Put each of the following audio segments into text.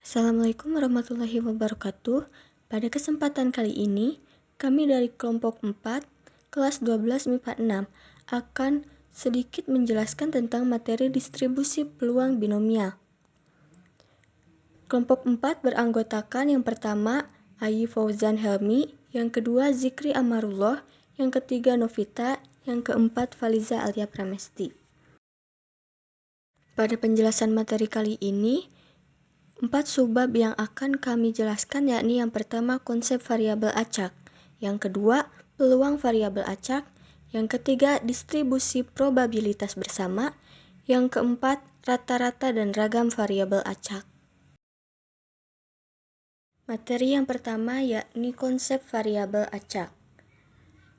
Assalamualaikum warahmatullahi wabarakatuh. Pada kesempatan kali ini, kami dari kelompok 4, kelas 12 MIPA 6, akan sedikit menjelaskan tentang materi distribusi peluang binomial. Kelompok 4 beranggotakan yang pertama, Ayi Fauzan Helmi, yang kedua Zikri Amarullah, yang ketiga Novita, yang keempat Faliza Alia Pramesti. Pada penjelasan materi kali ini, 4 subbab yang akan kami jelaskan yakni yang pertama konsep variabel acak, yang kedua peluang variabel acak, yang ketiga distribusi probabilitas bersama, yang keempat rata-rata dan ragam variabel acak. Materi yang pertama yakni konsep variabel acak.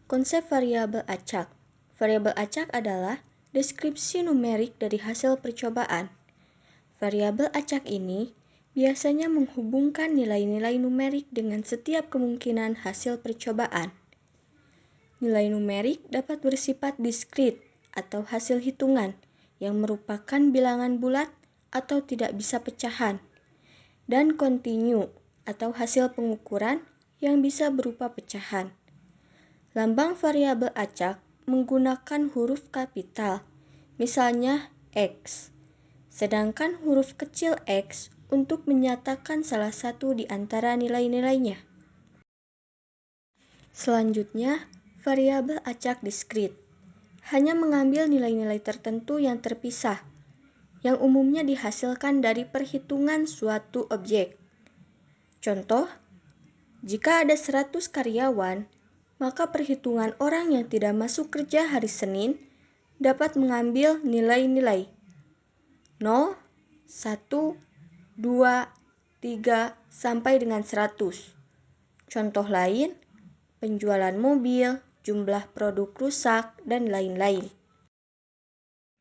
Konsep variabel acak. Variabel acak adalah deskripsi numerik dari hasil percobaan. Variabel acak ini biasanya menghubungkan nilai-nilai numerik dengan setiap kemungkinan hasil percobaan. Nilai numerik dapat bersifat diskrit atau hasil hitungan yang merupakan bilangan bulat atau tidak bisa pecahan, dan kontinu atau hasil pengukuran yang bisa berupa pecahan. Lambang variabel acak menggunakan huruf kapital, misalnya X. Sedangkan huruf kecil x untuk menyatakan salah satu di antara nilai-nilainya. Selanjutnya, variabel acak diskrit hanya mengambil nilai-nilai tertentu yang terpisah, yang umumnya dihasilkan dari perhitungan suatu objek. Contoh, jika ada 100 karyawan, maka perhitungan orang yang tidak masuk kerja hari Senin dapat mengambil nilai-nilai 0, 1, 2, 3, sampai dengan 100. Contoh lain, penjualan mobil, jumlah produk rusak, dan lain-lain.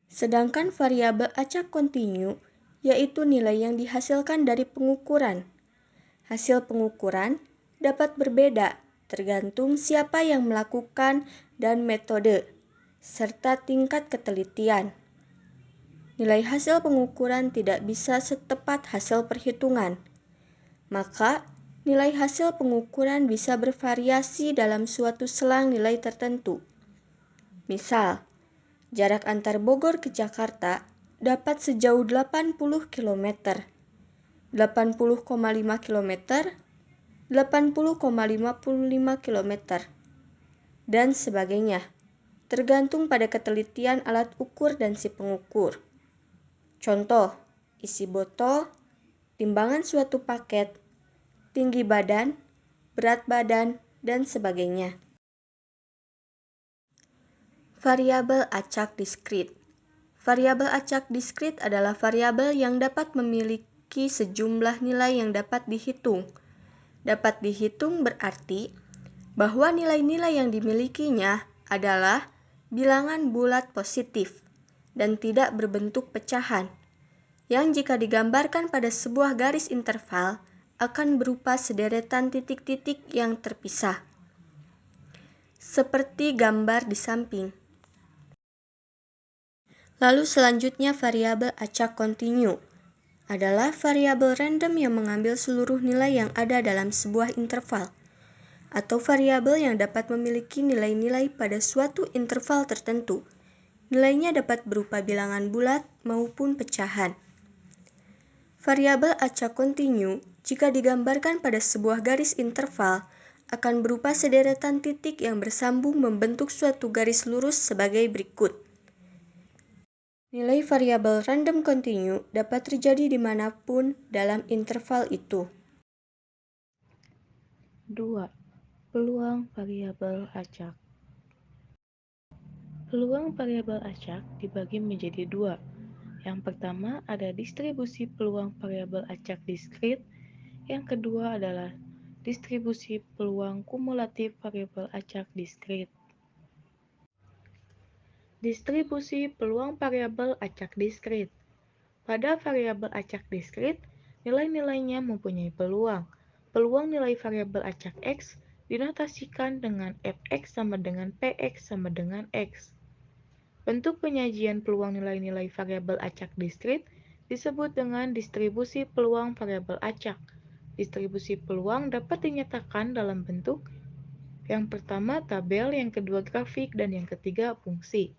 Sedangkan variabel acak kontinu, yaitu nilai yang dihasilkan dari pengukuran. Hasil pengukuran dapat berbeda tergantung siapa yang melakukan dan metode, serta tingkat ketelitian. Nilai hasil pengukuran tidak bisa setepat hasil perhitungan. Maka, nilai hasil pengukuran bisa bervariasi dalam suatu selang nilai tertentu. Misal, jarak antar Bogor ke Jakarta dapat sejauh 80 km, 80,5 km, 80,55 km, dan sebagainya, tergantung pada ketelitian alat ukur dan si pengukur. Contoh, isi botol, timbangan suatu paket, tinggi badan, berat badan, dan sebagainya. Variabel acak diskrit. Variabel acak diskrit adalah variabel yang dapat memiliki sejumlah nilai yang dapat dihitung. Dapat dihitung berarti bahwa nilai-nilai yang dimilikinya adalah bilangan bulat positif dan tidak berbentuk pecahan, yang jika digambarkan pada sebuah garis interval akan berupa sederetan titik-titik yang terpisah, seperti gambar di samping. Lalu selanjutnya variabel acak kontinu adalah variabel random yang mengambil seluruh nilai yang ada dalam sebuah interval, atau variabel yang dapat memiliki nilai-nilai pada suatu interval tertentu. Nilainya dapat berupa bilangan bulat maupun pecahan. Variabel acak kontinu jika digambarkan pada sebuah garis interval akan berupa sederetan titik yang bersambung membentuk suatu garis lurus sebagai berikut. Nilai variabel random kontinu dapat terjadi dimanapun dalam interval itu. 2. Peluang variabel acak. Peluang variabel acak dibagi menjadi dua. Yang pertama ada distribusi peluang variabel acak diskrit, yang kedua adalah distribusi peluang kumulatif variabel acak diskrit. Distribusi peluang variabel acak diskrit. Pada variabel acak diskrit, nilai-nilainya mempunyai peluang. Peluang nilai variabel acak X dinotasikan dengan Fx sama dengan Px sama dengan X. Bentuk penyajian peluang nilai-nilai variabel acak diskrit disebut dengan distribusi peluang variabel acak. Distribusi peluang dapat dinyatakan dalam bentuk yang pertama tabel, yang kedua grafik, dan yang ketiga fungsi.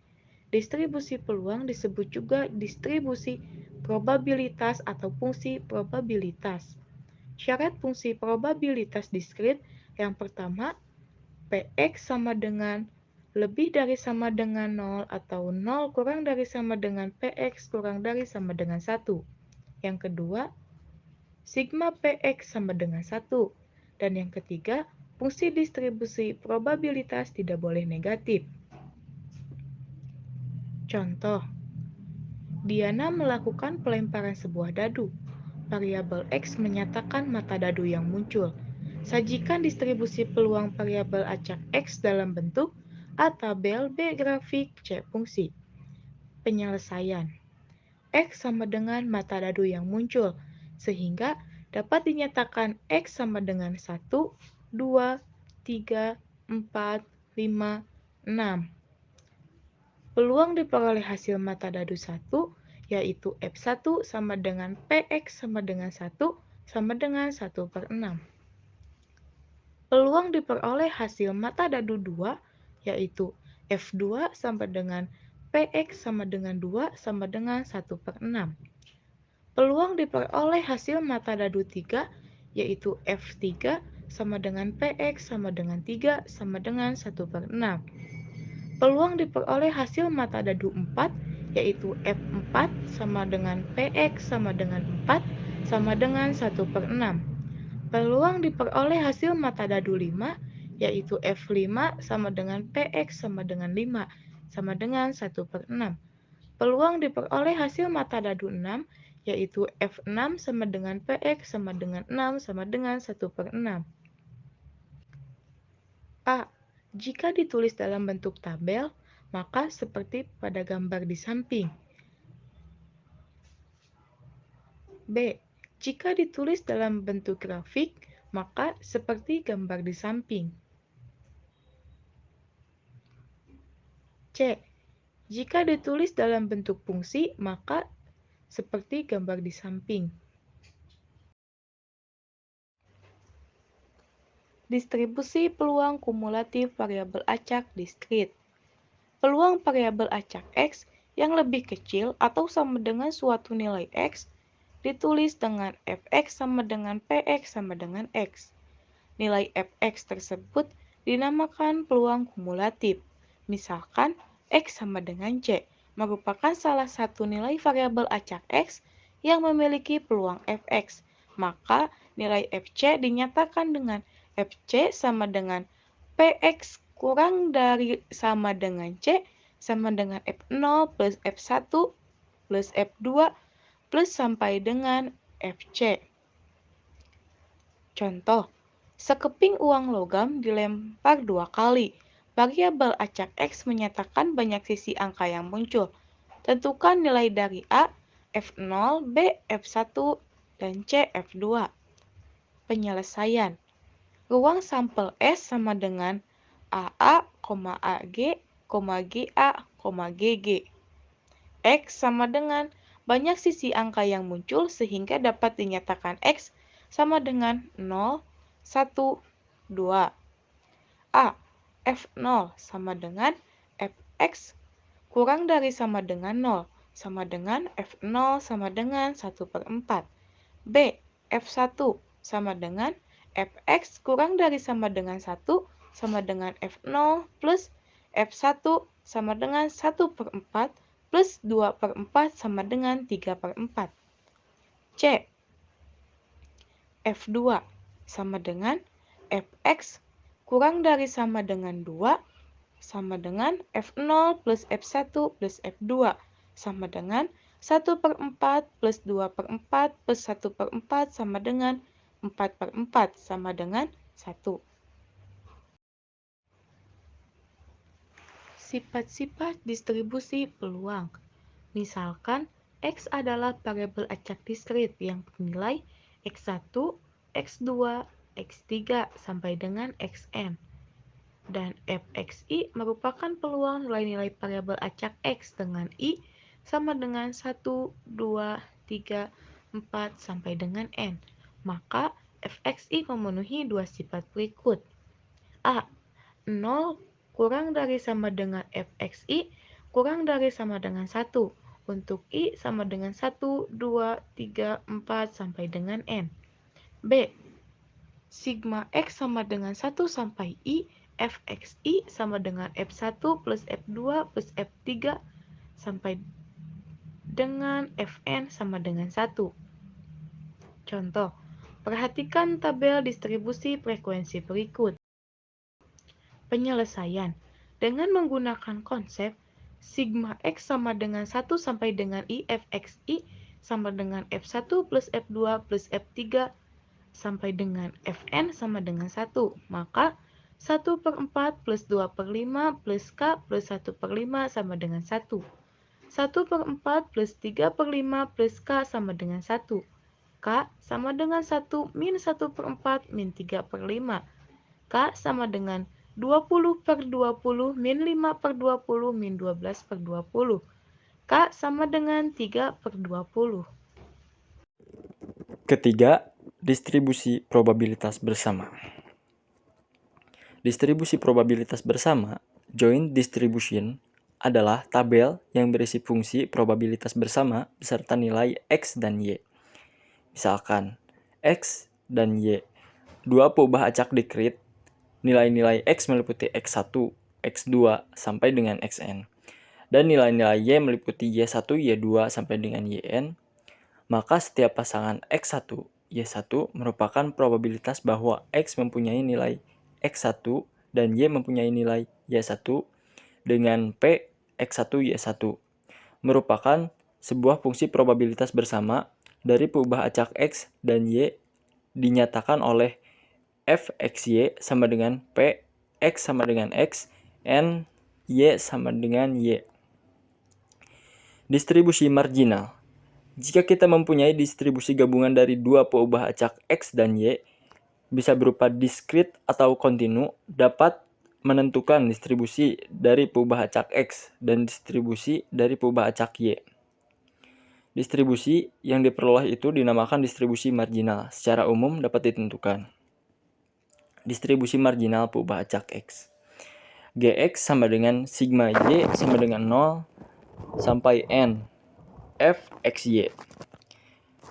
Distribusi peluang disebut juga distribusi probabilitas atau fungsi probabilitas. Syarat fungsi probabilitas diskrit yang pertama, Px sama dengan lebih dari sama dengan 0 atau 0 kurang dari sama dengan Px kurang dari sama dengan 1. Yang kedua, sigma Px sama dengan 1. Dan yang ketiga, fungsi distribusi probabilitas tidak boleh negatif. Contoh, Diana melakukan pelemparan sebuah dadu. Variabel X menyatakan mata dadu yang muncul. Sajikan distribusi peluang variabel acak X dalam bentuk A tabel, B grafik, C fungsi. Penyelesaian. X sama dengan mata dadu yang muncul, sehingga dapat dinyatakan X sama dengan 1, 2, 3, 4, 5, 6. Peluang diperoleh hasil mata dadu 1, yaitu F1 sama dengan Px sama dengan 1 sama dengan 1/6. Peluang diperoleh hasil mata dadu 2, yaitu F2 sama dengan Px sama dengan 2 sama dengan 1/6. Peluang diperoleh hasil mata dadu 3, yaitu F3 sama dengan Px sama dengan 3 sama dengan 1/6. Peluang diperoleh hasil mata dadu 4, yaitu F4 sama dengan Px sama dengan 4 sama dengan 1/6. Peluang diperoleh hasil mata dadu 5, yaitu F5 sama dengan Px sama dengan 5 sama dengan 1/6. Peluang diperoleh hasil mata dadu 6, yaitu F6 sama dengan Px sama dengan 6 sama dengan 1/6. A. Jika ditulis dalam bentuk tabel, maka seperti pada gambar di samping. B. Jika ditulis dalam bentuk grafik, maka seperti gambar di samping. C. Jika ditulis dalam bentuk fungsi, maka seperti gambar di samping. Distribusi peluang kumulatif variabel acak diskrit. Peluang variabel acak X yang lebih kecil atau sama dengan suatu nilai X ditulis dengan Fx sama dengan Px sama dengan X. Nilai Fx tersebut dinamakan peluang kumulatif. Misalkan X sama dengan C merupakan salah satu nilai variabel acak X yang memiliki peluang Fx. Maka nilai Fc dinyatakan dengan Fc sama dengan Px kurang dari sama dengan C sama dengan F0 plus F1 plus F2 plus sampai dengan Fc. Contoh, sekeping uang logam dilempar 2 kali. Variabel acak X menyatakan banyak sisi angka yang muncul. Tentukan nilai dari A, F0, B, F1, dan C, F2. Penyelesaian. Ruang sampel S sama dengan AA, AG, GA, GG. X sama dengan banyak sisi angka yang muncul sehingga dapat dinyatakan X sama dengan 0, 1, 2. A. F0 sama dengan Fx kurang dari sama dengan 0 sama dengan F0 sama dengan 1/4. B. F1 sama dengan Fx kurang dari sama dengan 1 sama dengan F0 plus F1 sama dengan 1/4 plus 2/4 sama dengan 3/4. C. F2 sama dengan Fx kurang dari sama dengan 2 sama dengan F0 plus F1 plus F2 sama dengan 1/4 plus 2/4 plus 1/4 sama dengan 4/4 sama dengan 1. Sifat-sifat distribusi peluang. Misalkan, X adalah variabel acak diskrit yang bernilai X1, X2, X3 sampai dengan Xn. Dan Fxi merupakan peluang nilai-nilai variabel acak X dengan I sama dengan 1, 2, 3, 4, sampai dengan N. Maka fxi memenuhi dua sifat berikut. A. 0 kurang dari sama dengan fxi kurang dari sama dengan 1. Untuk i sama dengan 1, 2, 3, 4, sampai dengan N. B. Sigma x sama dengan 1 sampai i, fxi sama dengan f1 plus f2 plus f3 sampai dengan fn sama dengan 1. Contoh, perhatikan tabel distribusi frekuensi berikut. Penyelesaian dengan menggunakan konsep sigma x sama dengan 1 sampai dengan i fxi sama dengan f1 plus f2 plus f3 sampai dengan fn sama dengan 1. Maka 1/4 plus 2/5 plus k plus 1/5 sama dengan 1. 1/4 plus 3/5 plus k sama dengan 1. K sama dengan 1 min 1/4 min 3/5. K sama dengan 20/20 min 5/20 min 12/20. K sama dengan 3/20. Ketiga, distribusi probabilitas bersama. Distribusi probabilitas bersama, joint distribution, adalah tabel yang berisi fungsi probabilitas bersama beserta nilai X dan Y. Misalkan, X dan Y, dua peubah acak diskrit, nilai-nilai X meliputi X1, X2, sampai dengan Xn. Dan nilai-nilai Y meliputi Y1, Y2, sampai dengan Yn. Maka setiap pasangan X1, Y1 merupakan probabilitas bahwa X mempunyai nilai X1 dan Y mempunyai nilai Y1 dengan P X1, Y1. Merupakan sebuah fungsi probabilitas bersama dari peubah acak X dan Y dinyatakan oleh Fxy sama dengan P, X sama dengan X, N, Y sama dengan Y. Distribusi marginal. Jika kita mempunyai distribusi gabungan dari dua peubah acak X dan Y, bisa berupa diskrit atau kontinu, dapat menentukan distribusi dari peubah acak X dan distribusi dari peubah acak Y. Distribusi yang diperoleh itu dinamakan distribusi marginal. Secara umum dapat ditentukan. Distribusi marginal peubah acak X. Gx sama dengan sigma Y sama dengan 0 sampai N Fxy.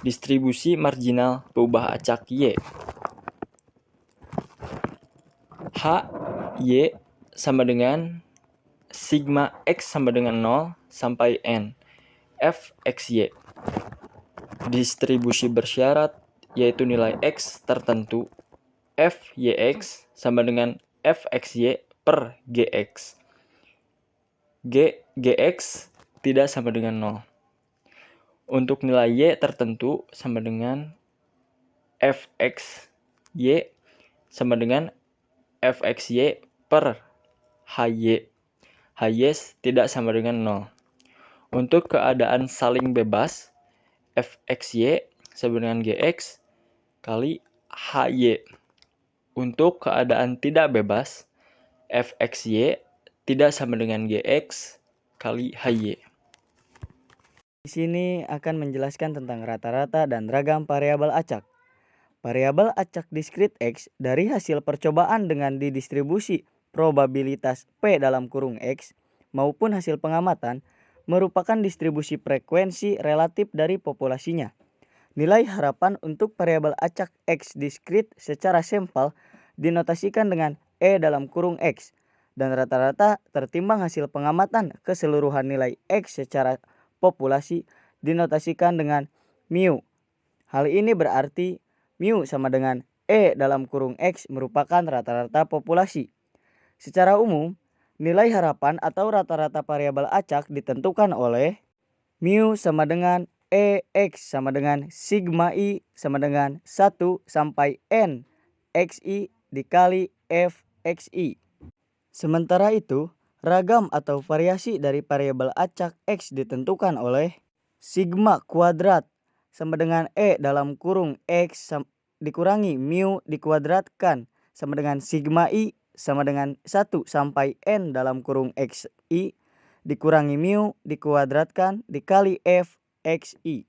Distribusi marginal peubah acak Y. Hy sama dengan sigma X sama dengan 0 sampai N Fxy. Distribusi bersyarat yaitu nilai X tertentu Fyx sama dengan Fxy per Gx. Gx tidak sama dengan 0. Untuk nilai Y tertentu sama dengan Fxy sama dengan Fxy per Hy. Hy tidak sama dengan 0. Untuk keadaan saling bebas, Fxy sama dengan Gx kali Hy. Untuk keadaan tidak bebas, Fxy tidak sama dengan Gx kali Hy. Di sini akan menjelaskan tentang rata-rata dan ragam variabel acak. Variabel acak diskrit X dari hasil percobaan dengan didistribusi probabilitas P dalam kurung X maupun hasil pengamatan merupakan distribusi frekuensi relatif dari populasinya. Nilai harapan untuk variabel acak X diskrit secara sampel dinotasikan dengan E dalam kurung X dan rata-rata tertimbang hasil pengamatan keseluruhan nilai X secara populasi dinotasikan dengan mu. Hal ini berarti mu sama dengan E dalam kurung X merupakan rata-rata populasi. Secara umum, nilai harapan atau rata-rata variabel acak ditentukan oleh mu sama dengan EX sama dengan sigma I sama dengan 1 sampai N XI dikali Fxi. Sementara itu, ragam atau variasi dari variabel acak X ditentukan oleh sigma kuadrat sama dengan E dalam kurung X dikurangi mu dikuadratkan sama dengan sigma I sama dengan 1 sampai N dalam kurung XI dikurangi mu dikuadratkan dikali Fxi.